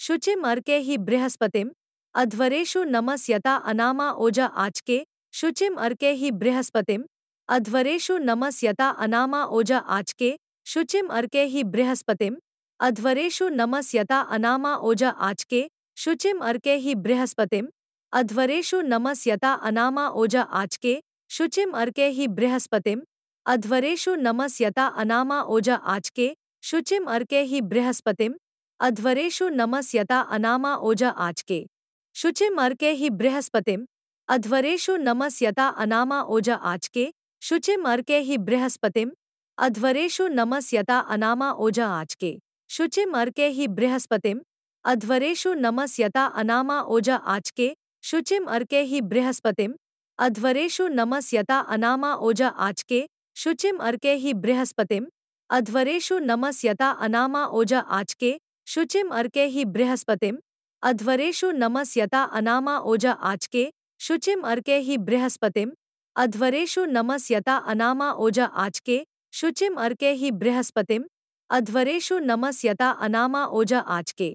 शुचिमर्के हि बृहस्पतिम् अध्वरेषु नमस्यता अनामा ओजा आचके शुचिमर्के हि बृहस्पतिम् अध्वरेषु नमस्यता अनामा ओजा आचके शुचिमर्के हि बृहस्पतिम् अध्वरेषु नमस्यता अनामा ओजा आचके शुचिमर्के हि बृहस्पतिम् अध्वरेषु नमस्यता अनामा ओजा आचके शुचिमर्के हि बृहस्पतिम् अध्वरेषु नमस्यता अनामा ओजा आचके शुचिमर्के हि बृहस्पतिम् अध्वरेषु नमस्यता अनामा ओजा आचके शुचिमर्के हि बृहस्पतिम् अध्वरेषु नमस्यता अनामा ओजा आचके शुचिमर्के हि बृहस्पतिम् अध्वरेषु नमस्यता अनामा ओजा आचके शुचिमर्के हि बृहस्पतिम् अध्वरेषु नमस्यता अनामा ओजा आचके शुचिमर्के हि बृहस्पतिम् अध्वरेषु नमस्यता अनामा ओजा आचके शुचिमर्के हि बृहस्पतिम् अध्वरेषु नमस्यता अनामा ओजा आचके शुचिमर्के हि बृहस्पतिम् अध्वरेषु नमस्यता अनामा ओजा आचके शुचिमर्के हि बृहस्पतिम् अध्वरेषु नमस्यता अनामा ओजा आचके शुचिमर्के हि बृहस्पतिम् अध्वरेषु नमस्यता अनामा ओजा आचके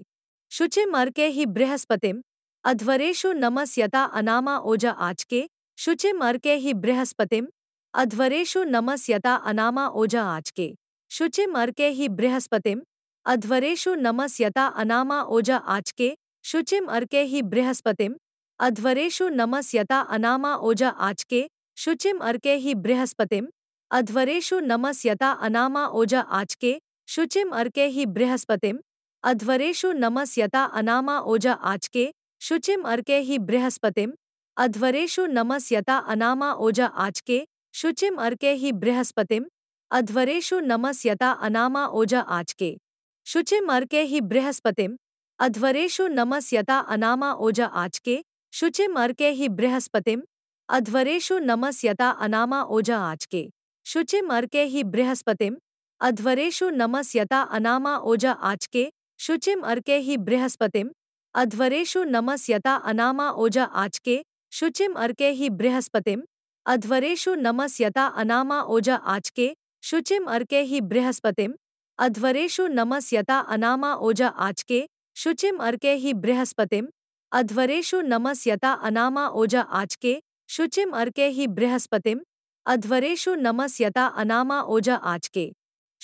शुचिमर्के हि बृहस्पतिम् अध्वरेषु नमस्यता अनामा ओजा आचके शुचिमर्के हि बृहस्पतिम् अध्वरेषु नमस्यता अनामा ओजा आचके शुचिमर्के हि बृहस्पतिम् अध्वरेषु नमस्यता अनामा ओजा आचके शुचिमर्के हि बृहस्पतिम् अध्वरेषु नमस्यता अनामा ओजा आचके शुचिमर्के हि बृहस्पतिम् अध्वरेषु नमस्यता अनामा ओजा आचके शुचिमर्के हि बृहस्पतिम् अध्वरेषु नमस्यता अनामा ओजा आचके शुचिमर्के हि बृहस्पतिम् अध्वरेषु नमस्यता अनामा ओजा आचके शुचिमर्के हि बृहस्पतिम् अध्वरेषु नमस्यता अनामा ओजा आचके शुचिमर्के हि बृहस्पतिम् अध्वरेषु नमस्यता अनामा ओजा आचके शुचिमर्के हि बृहस्पतिम् अध्वरेषु नमस्यता अनामा ओजा आचके शुचिमर्के हि बृहस्पतिम् अध्वरेषु नमस्यता अनामा ओजा आचके शुचिमर्के हि बृहस्पतिम् अध्वरेषु नमस्यता अनामा ओजा आचके शुचिमर्के हि बृहस्पतिम् अध्वरेषु नमस्यता अनामा ओजा आचके शुचिमर्के हि बृहस्पतिम् अध्वरेषु नमस्यता अनामा ओजा आचके शुचिमर्के हि बृहस्पतिम् अध्वरेषु नमस्यता अनामा ओजा आचके शुचिमर्के हि बृहस्पतिम् अध्वरेषु नमस्यता अनामा ओजा आचके शुचिमर्के हि बृहस्पतिम् अध्वरेषु नमस्यता अनामा ओजा आचके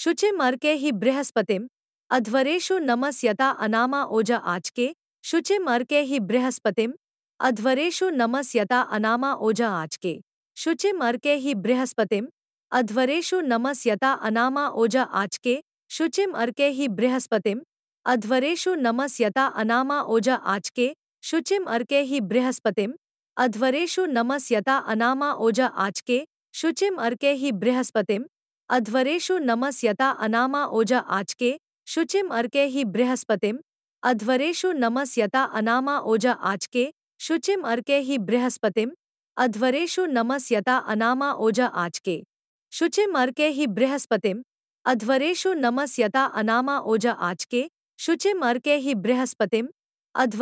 शुचिमर्के हि बृहस्पतिम् अध्वरेषु नमस्यता अनामा ओजा आचके शुचिमर्के हि बृहस्पतिम् अध्वरेषु नमस्यता अनामा ओजा आचके शुचिमर्के हि बृहस्पतिम् अध्वरेषु नमस्यता अनामा ओजा आचके शुचिमर्के हि बृहस्पतिम् अध्वरेषु नमस्यता अनामा ओजा आचके शुचिमर्के हि बृहस्पतिम् अध्वरेषु नमस्यता अनामा ओजा आचके शुचिमर्के हि बृहस्पतिम् अध्वरेषु नमस्यता अनामा ओजा आचके शुचिमर्के हि बृहस्पतिम् अध्वरेषु नमस्यता अनामा ओजा आचके शुचिमर्के हि बृहस्पतिम् अध्वरेषु नमस्यता अनामा ओजा आचके शुचिमर्के हि बृहस्पतिम् अध्वरेषु नमस्यता अनामा ओजा आचके शुचिमर्के हि बृहस्पतिम्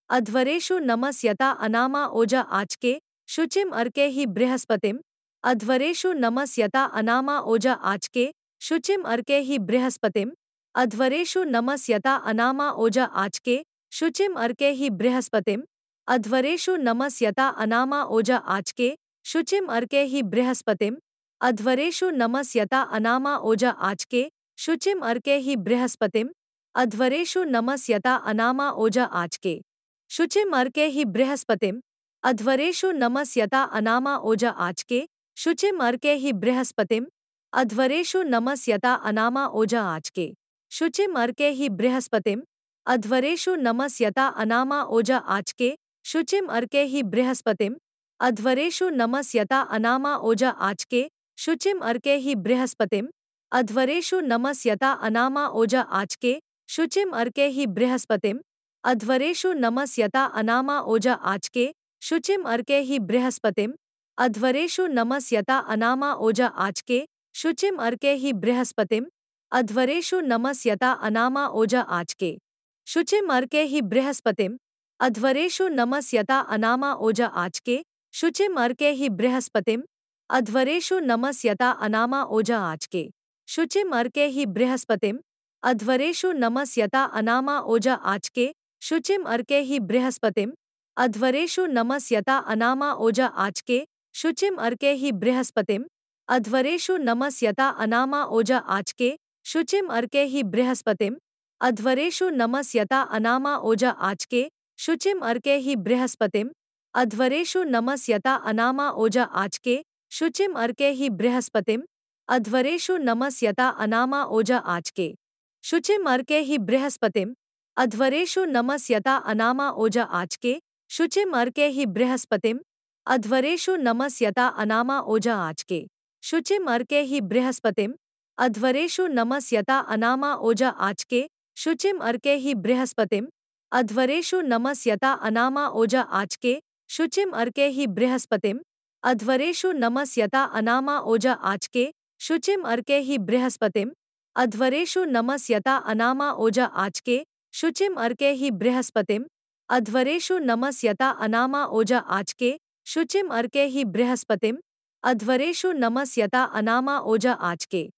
अध्वरेषु नमस्यता अनामा ओजा आचके शुचिमर्के हि बृहस्पतिम् अध्वरेषु नमस्यता अनामा ओजा आचके शुचिमर्के हि बृहस्पतिम् अध्वरेषु नमस्यता अनामा ओजा आचके शुचिमर्के हि बृहस्पतिम् अध्वरेषु नमस्यता अनामा ओजा आचके शुचिमर्के हि बृहस्पतिम् अध्वरेषु नमस्यता अनामा ओजा आचके शुचिमर्के हि बृहस्पतिम् अध्वरेषु नमस्यता अनामा ओजा आचके शुचिमर्के हि बृहस्पतिम् अध्वरेषु नमस्यता अनामा ओजा आचके शुचिमर्के हि बृहस्पतिम् अध्वरेषु नमस्यता अनामा ओजा आचके शुचिमर्के हि बृहस्पतिम् अध्वरेषु नमस्यता अनामा ओजा आचके शुचिमर्के हि बृहस्पतिम् अध्वरेषु नमस्यता अनामा ओजा आचके शुचिमर्के हि बृहस्पतिम् अध्वरेषु नमस्यता अनामा ओजा आचके शुचिमर्के हि बृहस्पतिम् अध्वरेषु नमस्यता अनामा ओजा आचके शुचिमर्के हि बृहस्पतिम् अध्वरेषु नमस्यता अनामा ओजा आचके शुचिमर्के हि बृहस्पतिम् अध्वरेषु नमस्यता अनामा ओजा आचके शुचिमर्के हि बृहस्पतिम् अध्वरेषु नमस्यता अनामा ओजा आचके शुचिमर्के हि बृहस्पतिम् अध्वरेषु नमस्यता अनामा ओजा आचके शुचिम अर्के हि बृहस्पतिम अध्वरेषु नमस्यता अनामा ओजा आचके शुचिम अर्के हि बृहस्पतिम अध्वरेषु नमस्यता अनामा ओजा आचके शुचिम अर्के हि बृहस्पतिम अध्वरेषु नमस्यता अनामा ओजा आचके शुचिम अर्के हि बृहस्पतिम अध्वरेषु नमस्यता अनामा ओजा आचके शुचिम अर्के हि बृहस्पतिम अध्वरेषु नमस्यता अनामा ओजा आचके शुचिम अर्के हि बृहस्पतिम अध्वरेषु नमस्यता अनामा ओजा आचके शुचिम अर्के हि बृहस्पतिम अध्वरेषु नमस्यता अनामा ओजा आचके शुचिम अर्के हि बृहस्पतिम अध्वरेषु नमस्यता अनामा ओजा आचके शुचिम अर्के हि बृहस्पतिम अध्वरेषु नमस्यता अनामा ओजा आचके शुचिम अर्के हि बृहस्पतिम अध्वरेषु नमस्यता अनामा ओजा आचके शुचिम अर्के हि बृहस्पतिम अध्वरेषु नमस्यता अनामा ओजा आचके शुचिम अर्के हि बृहस्पतिम अध्वरेषु नमस्यता अनामा ओजा आचके शुचिम अर्के हि बृहस्पतिम अध्वरेषु नमस्यता अनामा ओजा आचके शुचिम अर्के हि बृहस्पतिम अध्वरेषु नमस्यता अनामा ओजा आचके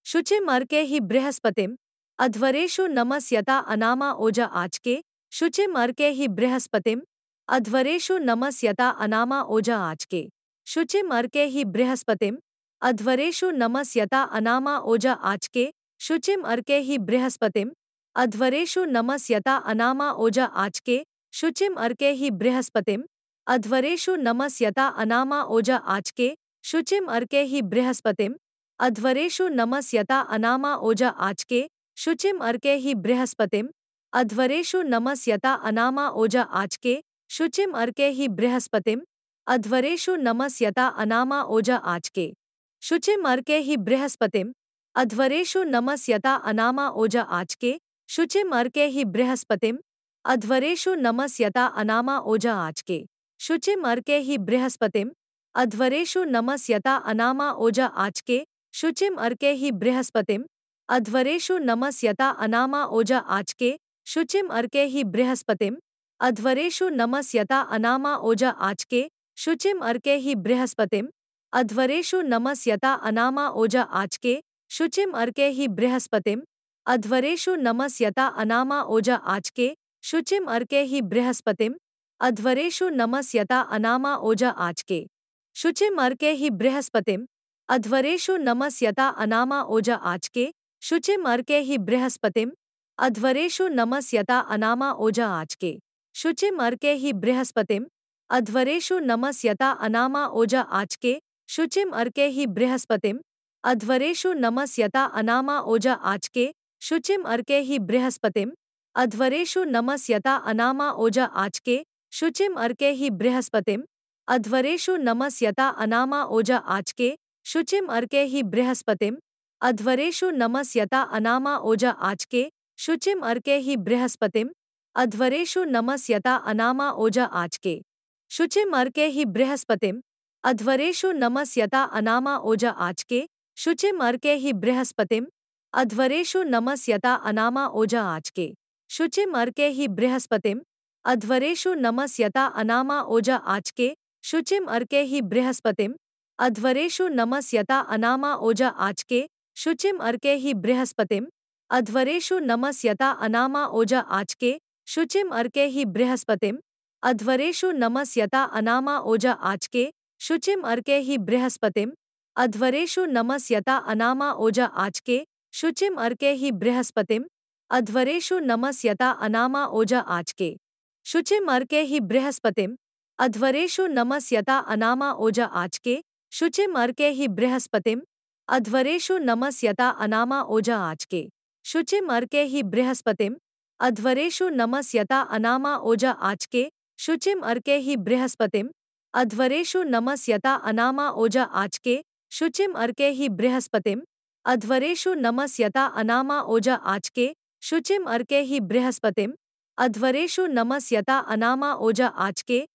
शुचिम अर्के हि बृहस्पतिम अध्वरेषु नमस्यता अनामा ओजा आचके शुचिम अर्के हि बृहस्पतिम अध्वरेषु नमस्यता अनामा ओजा आचके शुचिम अर्के हि बृहस्पतिम अध्वरेषु नमस्यता अनामा ओजा आचके शुचिम अर्के हि बृहस्पतिम अध्वरेषु नमस्यता अनामा ओजा आचके शुचिम अर्के हि बृहस्पतिम अध्वरेषु नमस्यता अनामा ओजा आचके शुचिम अर्के हि बृहस्पतिम अध्वरेषु नमस्यता अनामा ओजा आचके शुचिम अर्के हि बृहस्पतिम अध्वरेषु नमस्यता अनामा ओजा आचके शुचिम अर्के हि बृहस्पतिम अध्वरेषु नमस्यता अनामा ओजा आचके शुचिम अर्के हि बृहस्पतिम अध्वरेषु नमस्यता अनामा ओजा आचके शुचिम अर्के हि बृहस्पतिम अध्वरेषु नमस्यता अनामा ओजा आचके शुचिम अर्के हि बृहस्पतिम अध्वरेषु नमस्यता अनामा ओजा आचके शुचिम अर्के हि बृहस्पतिम अध्वरेषु नमस्यता अनामा ओजा आचके शुचिम अर्के हि बृहस्पतिम अध्वरेषु नमस्यता अनामा ओजा आचके शुचिम अर्के हि बृहस्पतिम अध्वरेषु नमस्यता अनामा ओजा आचके शुचिम अर्के हि बृहस्पतिम अध्वरेषु नमस्यता अनामा ओजा आचके शुचिम अर्के हि बृहस्पतिम अध्वरेषु नमस्यता अनामा ओजा आचके शुचिम अर्के हि बृहस्पतिम अध्वरेषु नमस्यता अनामा ओजा आचके शुचिम अर्के हि बृहस्पतिम अध्वरेषु नमस्यता अनामा ओजा आचके शुचिम अर्के हि बृहस्पतिम अध्वरेषु नमस्यता अनामा ओजा आचके शुचिम अर्के हि बृहस्पतिम अध्वरेषु नमस्यता अनामा ओजा आचके शुचिम अर्के हि बृहस्पतिम अध्वरेषु नमस्यता अनामा ओजा आचके शुचिम अर्के हि बृहस्पतिम अध्वरेषु नमस्यता अनामा ओजा आचके शुचिम अर्के हि बृहस्पतिम अध्वरेषु नमस्यता अनामा ओजा आचके शुचिम अर्के हि बृहस्पतिम अध्वरेषु नमस्यता अनामा ओजा आचके शुचिम अर्के हि बृहस्पतिम अध्वरेषु नमस्यता अनामा ओजा आचके शुचिम अर्के हि बृहस्पतिम अध्वरेषु नमस्यता अनामा ओजा आचके शुचिम अर्के हि बृहस्पतिम अध्वरेषु नमस्यता अनामा ओजा आचके शुचिम अर्के हि बृहस्पतिम अध्वरेषु नमस्यता अनामा ओजा आचके शुचिम अर्के हि बृहस्पतिम अध्वरेषु नमस्यता अनामा ओजा आचके शुचिम अर्के हि बृहस्पतिम अध्वरेषु नमस्यता अनामा ओजा आचके शुचिम अर्के हि बृहस्पतिम अध्वरेषु नमस्यता अनामा ओजा आचके शुचिम अर्के हि बृहस्पतिम अध्वरेषु नमस्यता अनामा ओजा आचके शुचिम अर्के हि बृहस्पतिम अध्वरेषु नमस्यता अनामा ओजा आचके शुचिम अर्के हि बृहस्पतिम अध्वरेषु नमस्यता अनामा ओजा आचके शुचिम अर्के हि बृहस्पतिम अध्वरेषु नमस्यता अनामा ओजा आचके शुचिम अर्के हि बृहस्पतिम अध्वरेषु नमस्यता अनामा ओजा आचके शुचिम अर्के हि बृहस्पतिम अध्वरेषु नमस्यता अनामा ओजा आचके शुचिम अर्के हि बृहस्पतिम अध्वरेषु नमस्यता अनामा ओजा आचके